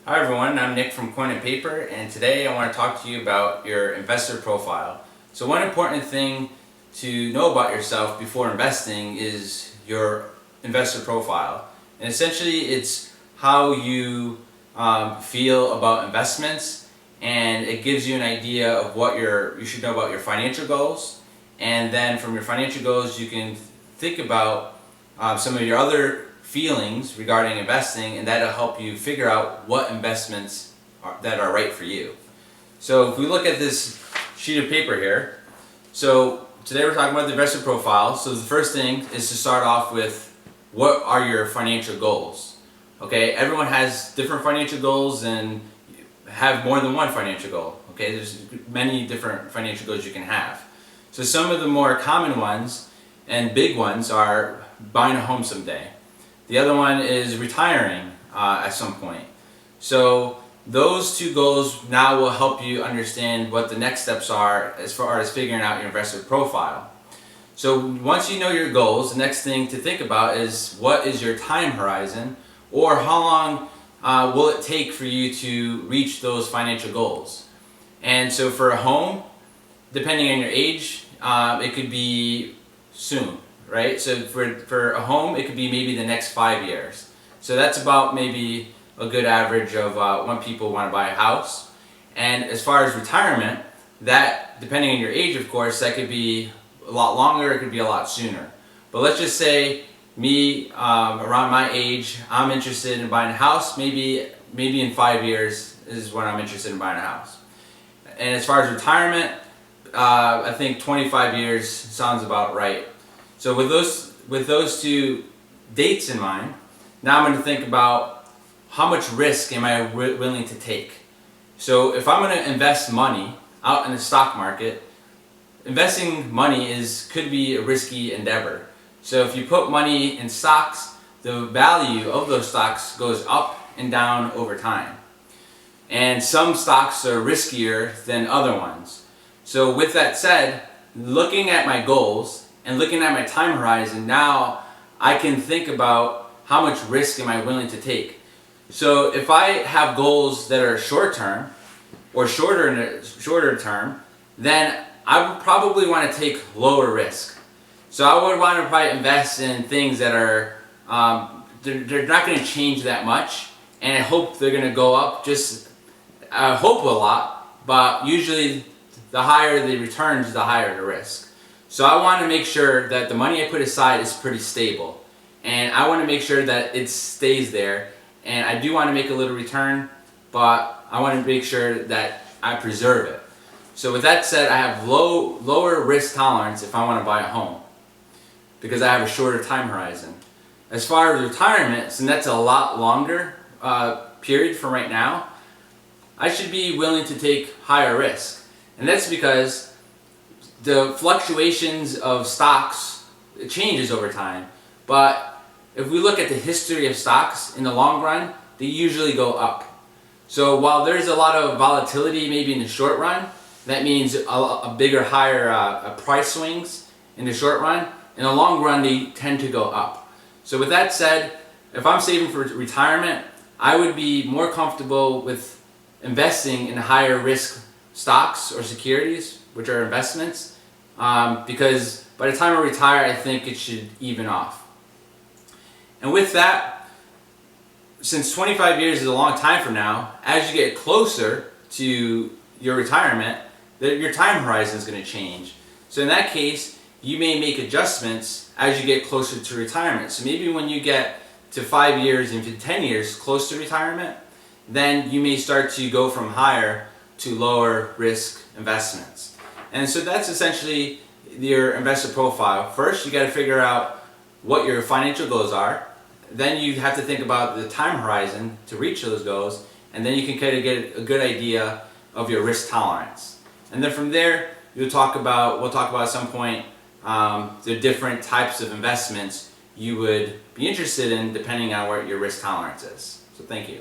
Hi everyone, I'm Nick from Coin and Paper, and today I want to talk to you about your investor profile. So one important thing to know about yourself before investing is your investor profile. And essentially it's how you feel about investments, and it gives you an idea of what you should know about your financial goals. And then from your financial goals you can think about some of your other feelings regarding investing, and that'll help you figure out what investments that are right for you. So if we look at this sheet of paper here, so today we're talking about the investor profile. So the first thing is to start off with, what are your financial goals? Okay, everyone has different financial goals and have more than one financial goal. Okay, there's many different financial goals you can have. So some of the more common ones and big ones are buying a home someday. The other one is retiring at some point. So those two goals now will help you understand what the next steps are as far as figuring out your investor profile. So once you know your goals, the next thing to think about is, what is your time horizon, or how long will it take for you to reach those financial goals. And so for a home, depending on your age, it could be soon. Right? So for a home, it could be maybe the next 5 years. So that's about maybe a good average of when people want to buy a house. And as far as retirement, that, depending on your age, of course, that could be a lot longer, it could be a lot sooner. But let's just say me, around my age, I'm interested in buying a house. Maybe in 5 years is when I'm interested in buying a house. And as far as retirement, I think 25 years sounds about right. So with those two dates in mind, now I'm going to think about, how much risk am I willing to take? So if I'm going to invest money out in the stock market, investing money could be a risky endeavor. So if you put money in stocks, the value of those stocks goes up and down over time. And some stocks are riskier than other ones. So with that said, looking at my goals and looking at my time horizon, now I can think about, how much risk am I willing to take. So if I have goals that are short term or shorter term, then I would probably want to take lower risk. So I would want to probably invest in things that are they're not going to change that much, and I hope they're going to go up. I hope a lot, but usually the higher the returns, the higher the risk. So I want to make sure that the money I put aside is pretty stable, and I want to make sure that it stays there. And I do want to make a little return, but I want to make sure that I preserve it. So with that said, I have lower risk tolerance if I want to buy a home, because I have a shorter time horizon. As far as retirement, since that's a lot longer period from right now, I should be willing to take higher risk. And that's because the fluctuations of stocks, it changes over time. But if we look at the history of stocks, in the long run, they usually go up. So while there's a lot of volatility maybe in the short run, that means a bigger, higher price swings in the short run. In the long run, they tend to go up. So with that said, if I'm saving for retirement, I would be more comfortable with investing in higher risk stocks or securities, which are investments, because by the time I retire, I think it should even off. And with that, since 25 years is a long time from now, as you get closer to your retirement, your time horizon is going to change. So in that case, you may make adjustments as you get closer to retirement. So maybe when you get to 5 years, into 10 years close to retirement, then you may start to go from higher to lower risk investments. And so that's essentially your investor profile. First, you got to figure out what your financial goals are. Then you have to think about the time horizon to reach those goals, and then you can kind of get a good idea of your risk tolerance. And then from there, we'll talk about at some point the different types of investments you would be interested in depending on what your risk tolerance is. So thank you.